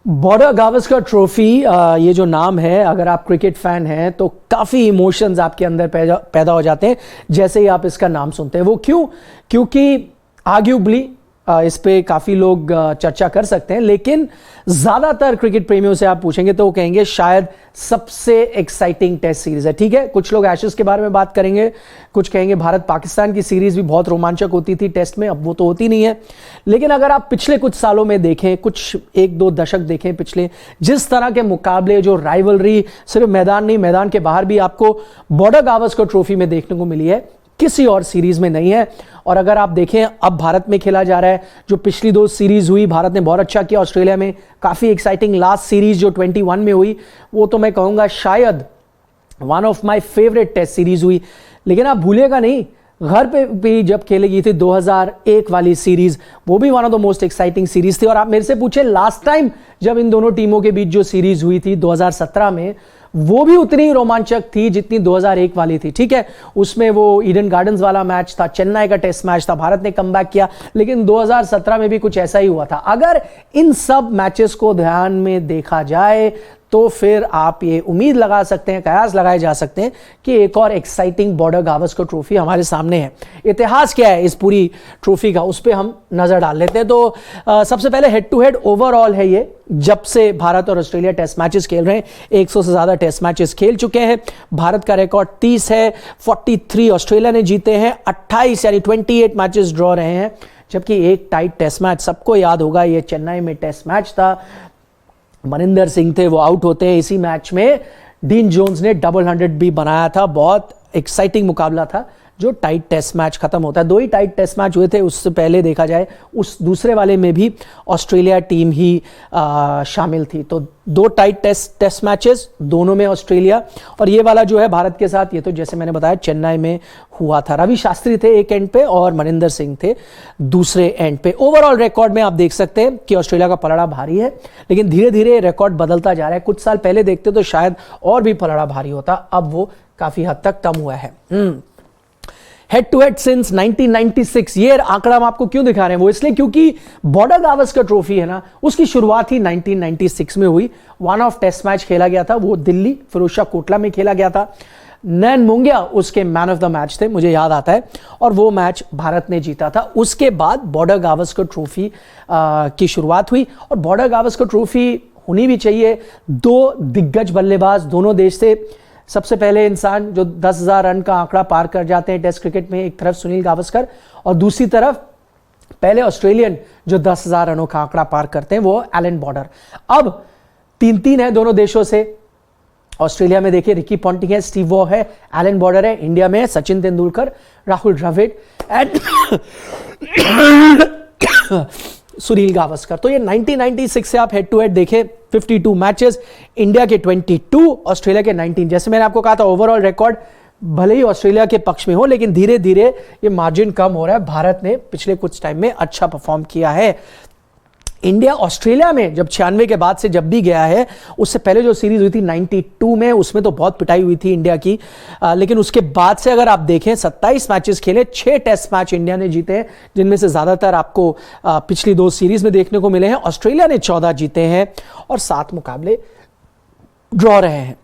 Border Gavaskar trophy, ये जो नाम है, अगर आप क्रिकेट फैन हैं तो काफ़ी इमोशंस आपके अंदर पैदा हो जाते हैं जैसे ही आप इसका नाम सुनते हैं। वो क्यों? क्योंकि आर्ग्यूबली इस पे काफ़ी लोग चर्चा कर सकते हैं, लेकिन ज़्यादातर क्रिकेट प्रेमियों से आप पूछेंगे तो वो कहेंगे शायद सबसे एक्साइटिंग टेस्ट सीरीज है। ठीक है, कुछ लोग एशेस के बारे में बात करेंगे, कुछ कहेंगे भारत पाकिस्तान की सीरीज भी बहुत रोमांचक होती थी टेस्ट में, अब वो तो होती नहीं है। लेकिन अगर आप पिछले कुछ सालों में देखें, कुछ एक दो दशक देखें पिछले, जिस तरह के मुकाबले, जो राइवलरी सिर्फ मैदान नहीं, मैदान के बाहर भी आपको बॉर्डर गावस्कर ट्रॉफी में देखने को मिली है, किसी और सीरीज में नहीं है। और अगर आप देखें अब भारत में खेला जा रहा है, जो पिछली दो सीरीज हुई भारत ने बहुत अच्छा किया, ऑस्ट्रेलिया में काफ़ी एक्साइटिंग, लास्ट सीरीज जो 21 में हुई वो तो मैं कहूँगा शायद one of my favourite test series हुई। लेकिन आप भूलिएगा नहीं, घर पे भी जब खेलेगी थी 2001 वाली सीरीज, वो भी one of the most exciting series थी। और आप मेरे से पूछे लास्ट टाइम जब इन दोनों टीमों के बीच जो सीरीज हुई थी 2017 में, वो भी उतनी ही रोमांचक थी जितनी 2001 वाली थी। ठीक है, उसमें वो ईडन गार्डन्स वाला मैच था, चेन्नई का टेस्ट मैच था, भारत ने कमबैक किया, लेकिन 2017 में भी कुछ ऐसा ही हुआ था। अगर इन सब मैचेस को ध्यान में देखा जाए तो फिर आप ये उम्मीद लगा सकते हैं, कयास लगाए जा सकते हैं कि एक और एक्साइटिंग बॉर्डर गावस्कर ट्रॉफी हमारे सामने है। इतिहास क्या है इस पूरी ट्रॉफी का, उस पर हम नजर डाल लेते हैं। तो सबसे पहले हेड टू हेड ओवरऑल है ये, जब से भारत और ऑस्ट्रेलिया टेस्ट मैचेस खेल रहे हैं, 100 से ज्यादा टेस्ट मैचेस खेल चुके हैं। भारत का रिकॉर्ड 30 है, 43 ऑस्ट्रेलिया ने जीते हैं, 28 यानी 28 मैचेस ड्रॉ रहे हैं, जबकि एक टाइट टेस्ट मैच, सबको याद होगा ये चेन्नई में टेस्ट मैच था, मनिंदर सिंह थे वो आउट होते हैं इसी मैच में, डीन जोन्स ने डबल 100 भी बनाया था, बहुत एक्साइटिंग मुकाबला था जो टाइट टेस्ट मैच खत्म होता है। दो ही टाइट टेस्ट मैच हुए थे, उससे पहले देखा जाए उस दूसरे वाले में भी ऑस्ट्रेलिया टीम ही शामिल थी। तो दो टाइट टेस्ट मैचेस, दोनों में ऑस्ट्रेलिया, और ये वाला जो है भारत के साथ, ये तो जैसे मैंने बताया चेन्नई में हुआ था। रवि शास्त्री थे एक एंड पे और मनिंदर सिंह थे दूसरे एंड पे। ओवरऑल रिकॉर्ड में आप देख सकते हैं कि ऑस्ट्रेलिया का पलड़ा भारी है, लेकिन धीरे धीरे रिकॉर्ड बदलता जा रहा है। कुछ साल पहले देखते तो शायद और भी पलड़ा भारी होता, अब वो काफी हद तक कम हुआ है। हेड टू हेड सिंस 1996, ये आंकड़ा हम आपको क्यों दिखा रहे हैं, वो इसलिए क्योंकि बॉर्डर गावस्कर ट्रॉफी है ना, उसकी शुरुआत ही 1996 में हुई। वन ऑफ टेस्ट मैच खेला गया था, वो दिल्ली फिरोजशाह कोटला में खेला गया था। नैन मुंगिया उसके मैन ऑफ द मैच थे, मुझे याद आता है, और वो मैच भारत ने जीता था। उसके बाद बॉर्डर गावस्कर ट्रॉफी की शुरुआत हुई, और बॉर्डर गावस्कर ट्रॉफी होनी भी चाहिए। दो दिग्गज बल्लेबाज दोनों देश से, सबसे पहले इंसान जो 10,000 रन का आंकड़ा पार कर जाते हैं टेस्ट क्रिकेट में, एक तरफ सुनील गावस्कर और दूसरी तरफ पहले ऑस्ट्रेलियन जो 10,000 रनों का आंकड़ा पार करते हैं वो एलन बॉर्डर। अब 3-3 है दोनों देशों से। ऑस्ट्रेलिया में देखिए रिकी पॉन्टिंग है, स्टीव वॉ है, एलन बॉर्डर है। इंडिया में सचिन तेंदुलकर, राहुल द्रविड़ एंड सुनील गावस्कर। तो ये 1996 से आप हेड टू हेड देखें, 52 मैचेस, इंडिया के 22, ऑस्ट्रेलिया के 19। जैसे मैंने आपको कहा था ओवरऑल रिकॉर्ड भले ही ऑस्ट्रेलिया के पक्ष में हो, लेकिन धीरे धीरे ये मार्जिन कम हो रहा है। भारत ने पिछले कुछ टाइम में अच्छा परफॉर्म किया है। इंडिया ऑस्ट्रेलिया में जब 96 के बाद से जब भी गया है, उससे पहले जो सीरीज हुई थी 92 में, उसमें तो बहुत पिटाई हुई थी इंडिया की, लेकिन उसके बाद से अगर आप देखें 27 मैचेस खेले, 6 टेस्ट मैच इंडिया ने जीते हैं, जिनमें से ज्यादातर आपको पिछली दो सीरीज में देखने को मिले हैं। ऑस्ट्रेलिया ने 14 जीते हैं और 7 मुकाबले ड्रॉ रहे हैं।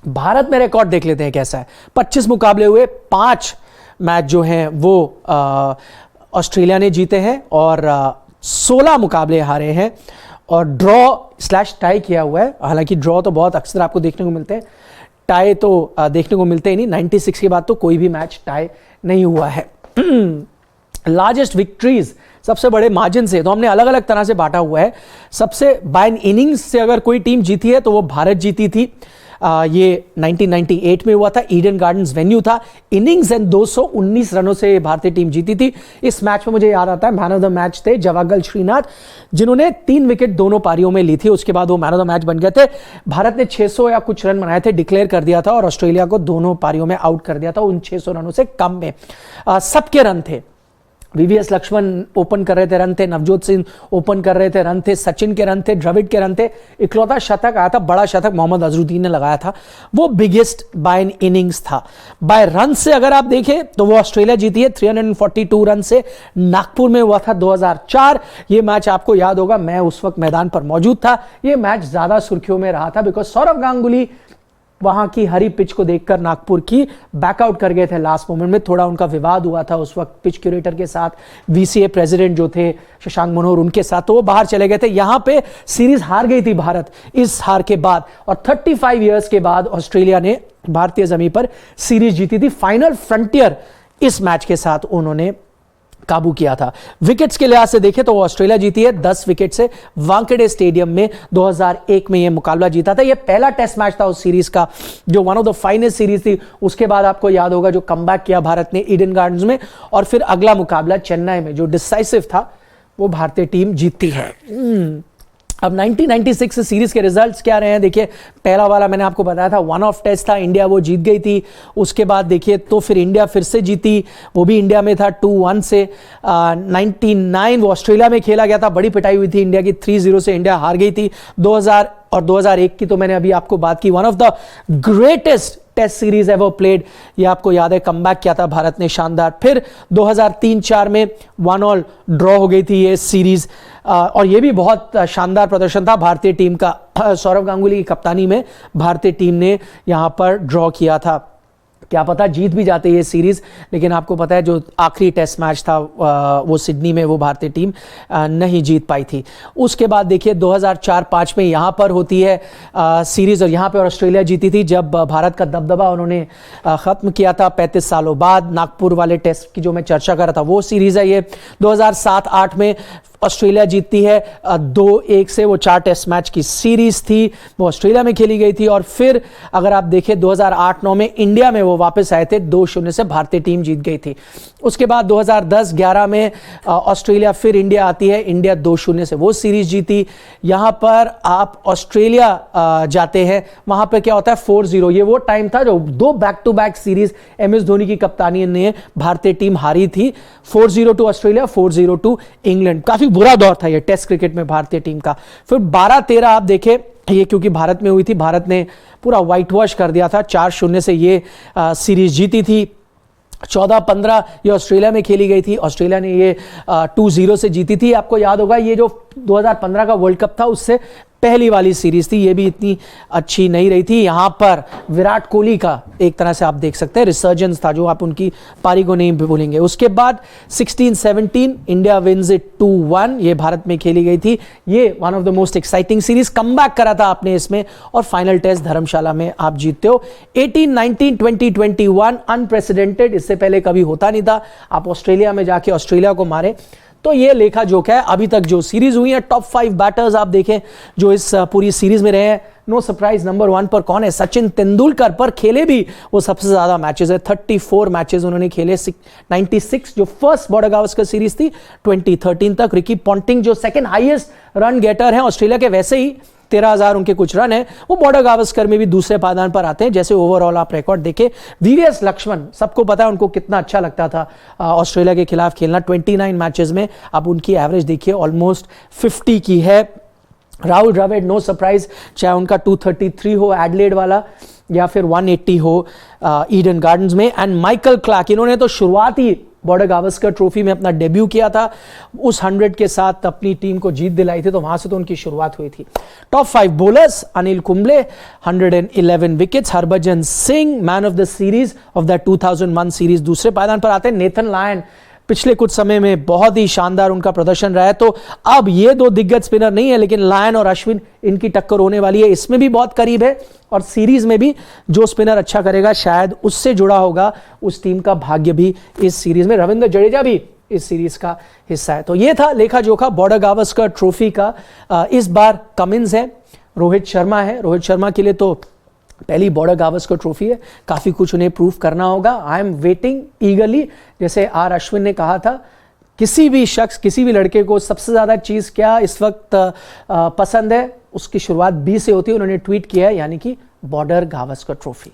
भारत में रिकॉर्ड देख लेते हैं कैसा है। 25 मुकाबले हुए, 5 मैच जो हैं वो ऑस्ट्रेलिया ने जीते हैं और 16 मुकाबले हारे हैं और ड्रॉ/टाई किया हुआ है। हालांकि ड्रॉ तो बहुत अक्सर आपको देखने को मिलते हैं, टाई तो देखने को मिलते ही नहीं। 96 के बाद तो कोई भी मैच टाई नहीं हुआ है। लार्जेस्ट विक्ट्रीज, सबसे बड़े मार्जिन से, तो हमने अलग अलग तरह से बांटा हुआ है। सबसे बाय इनिंग्स से अगर कोई टीम जीती है तो वो भारत जीती थी। ये 1998 में हुआ था, ईडन गार्डन्स वेन्यू था। इनिंग्स एंड 219 रनों से भारतीय टीम जीती थी। इस मैच में मुझे याद आता है मैन ऑफ द मैच थे जवागल श्रीनाथ, जिन्होंने 3 विकेट दोनों पारियों में ली थी। उसके बाद वो मैन ऑफ द मैच बन गए थे। भारत ने 600 या कुछ रन बनाए थे, डिक्लेयर कर दिया था, और ऑस्ट्रेलिया को दोनों पारियों में आउट कर दिया था उन 600 रनों से कम में। सबके रन थे। वीवीएस लक्ष्मण ओपन कर रहे थे, रन थे, नवजोत सिंह ओपन कर रहे थे, रन थे, सचिन के रन थे, द्रविड़ के रन थे। इकलौता शतक आया था, बड़ा शतक मोहम्मद अजरुद्दीन ने लगाया था, वो बिगेस्ट बाय एन इनिंग्स था। बाय रन से अगर आप देखें तो वो ऑस्ट्रेलिया जीती है 342 रन से, नागपुर में हुआ था 2004। ये मैच आपको याद होगा, मैं उस वक्त मैदान पर मौजूद था। ये मैच ज्यादा सुर्खियों में रहा था बिकॉज सौरव गांगुली वहां की हरी पिच को देखकर नागपुर की बैकआउट कर गए थे लास्ट मोमेंट में। थोड़ा उनका विवाद हुआ था उस वक्त पिच क्यूरेटर के साथ, वीसीए प्रेसिडेंट जो थे शशांक मनोहर, उनके साथ, तो वो बाहर चले गए थे। यहां पे सीरीज हार गई थी भारत इस हार के बाद, और 35 इयर्स के बाद ऑस्ट्रेलिया ने भारतीय जमीन पर सीरीज जीती थी। फाइनल फ्रंटियर इस मैच के साथ उन्होंने काबू किया था। विकेट्स के लिहाज से देखें तो ऑस्ट्रेलिया जीती है 10 विकेट से, वानखेड़े स्टेडियम में 2001 में यह मुकाबला जीता था। यह पहला टेस्ट मैच था उस सीरीज का, जो one of the finest series थी। उसके बाद आपको याद होगा जो कमबैक किया भारत ने ईडन गार्डन्स में, और फिर अगला मुकाबला चेन्नई में जो डिसाइसिव था, वो भारतीय टीम जीतती है। अब 1996 सीरीज के रिजल्ट्स क्या रहे हैं देखिए। पहला वाला मैंने आपको बताया था, वन ऑफ टेस्ट था, इंडिया वो जीत गई थी। उसके बाद देखिए तो फिर इंडिया फिर से जीती, वो भी इंडिया में था 2-1 से। 99 वो ऑस्ट्रेलिया में खेला गया था, बड़ी पिटाई हुई थी इंडिया की, 3-0 से इंडिया हार गई थी। 2000 और 2001 की तो मैंने अभी आपको बात की, one of the greatest test series ever played, ये आपको याद है, कमबैक किया था भारत ने शानदार। फिर 2003-4 में 1-1 ड्रॉ हो गई थी ये सीरीज, और ये भी बहुत शानदार प्रदर्शन था भारतीय टीम का। सौरव गांगुली की कप्तानी में भारतीय टीम ने यहां पर ड्रॉ किया था। क्या पता जीत भी जाते ये सीरीज, लेकिन आपको पता है जो आखिरी टेस्ट मैच था वो सिडनी में, वो भारतीय टीम नहीं जीत पाई थी। उसके बाद देखिए 2004-5 में यहाँ पर होती है सीरीज, और यहाँ पर ऑस्ट्रेलिया जीती थी जब भारत का दबदबा उन्होंने ख़त्म किया था 35 सालों बाद। नागपुर वाले टेस्ट की जो मैं चर्चा कर रहा था वो सीरीज़ है ये। 2007-8 में ऑस्ट्रेलिया जीतती है 2-1 से, वो 4 टेस्ट मैच की सीरीज थी, वो ऑस्ट्रेलिया में खेली गई थी। और फिर अगर आप देखें 2008-9 में इंडिया में वो वापस आए थे, 2-0 से भारतीय टीम जीत गई थी। उसके बाद 2010-11 में ऑस्ट्रेलिया फिर इंडिया आती है, इंडिया 2-0 से वो सीरीज जीती। यहाँ पर आप ऑस्ट्रेलिया जाते हैं, वहाँ पर क्या होता है 4-0, ये वो टाइम था जो 2 back to back series MS Dhoni की कप्तानी में भारतीय टीम हारी थी। 4-0 टू ऑस्ट्रेलिया, 4-0 टू इंग्लैंड। काफी बुरा दौर था ये टेस्ट क्रिकेट में भारतीय टीम का। फिर 12-13 आप देखें, ये क्योंकि भारत में हुई थी, भारत ने पूरा व्हाइट वॉश कर दिया था, 4-0 से ये सीरीज जीती थी। 14-15 ये ऑस्ट्रेलिया में खेली गई थी, ऑस्ट्रेलिया ने ये 2-0 से जीती थी। आपको याद होगा ये जो 2015 का वर्ल्ड कप था उससे पहली वाली सीरीज थी, ये भी इतनी अच्छी नहीं रही थी। यहां पर विराट कोहली का एक तरह से आप देख सकते हैं रिसर्जेंस था, जो आप उनकी पारी को नहीं भूलेंगे। उसके बाद 16-17 इंडिया विन्स इट 2-1, ये भारत में खेली गई थी। ये one of the most exciting series, comeback करा था आपने इसमें, और फाइनल टेस्ट धर्मशाला में आप जीतते हो। 18, 19, 20, 21 अनप्रेसिडेंटेड, इससे पहले कभी होता नहीं था, आप ऑस्ट्रेलिया में जाके ऑस्ट्रेलिया को मारे। तो ये लेखा जोखा है अभी तक जो सीरीज हुई है। टॉप 5 बैटर्स आप देखें जो इस पूरी सीरीज में रहे हैं, नो सरप्राइज नंबर 1 पर कौन है, सचिन तेंदुलकर। पर खेले भी वो सबसे ज्यादा मैचेस है, 34 मैचेस उन्होंने खेले। 96 जो फर्स्ट बॉर्डर गावस्कर सीरीज थी 2013 तक। रिकी पॉन्टिंग जो सेकंड हाईएस्ट रन गेटर है ऑस्ट्रेलिया के, वैसे ही 13,000 उनके कुछ रन है, वो बॉर्डर गावस्कर में भी दूसरे पायदान पर आते हैं। जैसे ओवरऑल आप रिकॉर्ड देखें, वीवीएस लक्ष्मण, सबको पता है उनको कितना अच्छा लगता था ऑस्ट्रेलिया के खिलाफ खेलना। 29 मैचेस में अब उनकी एवरेज देखिए ऑलमोस्ट 50 की है। राहुल द्रविड़, नो सरप्राइज, चाहे उनका 233 हो एडलेड वाला या फिर 180 हो ईडन गार्डन्स में। एंड माइकल क्लार्क, इन्होंने तो शुरुआती बॉर्डर गावस्कर ट्रॉफी में अपना डेब्यू किया था, उस 100 के साथ अपनी टीम को जीत दिलाई थी, तो वहां से तो उनकी शुरुआत हुई थी। Top 5 bowlers, Anil Kumble 111 wickets, Harbhajan Singh man of the series of the 2001 series दूसरे पायदान पर आते हैं। नेथन लायन पिछले कुछ समय में बहुत ही शानदार उनका प्रदर्शन रहा है। तो अब ये 2 दिग्गज स्पिनर नहीं है, लेकिन लायन और अश्विन इनकी टक्कर होने वाली है, इसमें भी बहुत करीब है। और सीरीज में भी जो स्पिनर अच्छा करेगा शायद उससे जुड़ा होगा उस टीम का भाग्य भी इस सीरीज में। रविंद्र जडेजा भी इस सीरीज का हिस्सा है। तो ये था लेखा जोखा बॉर्डर गावस्कर ट्रॉफी का। इस बार कमिंस है, रोहित शर्मा है। रोहित शर्मा के लिए तो पहली बॉर्डर गावस्कर ट्रॉफी है, काफी कुछ उन्हें प्रूव करना होगा। I am waiting ईगरली। जैसे आर अश्विन ने कहा था, किसी भी शख्स, किसी भी लड़के को सबसे ज्यादा चीज क्या इस वक्त पसंद है, उसकी शुरुआत बी से होती है। उन्होंने ट्वीट किया है, यानी कि बॉर्डर गावस्कर ट्रॉफी।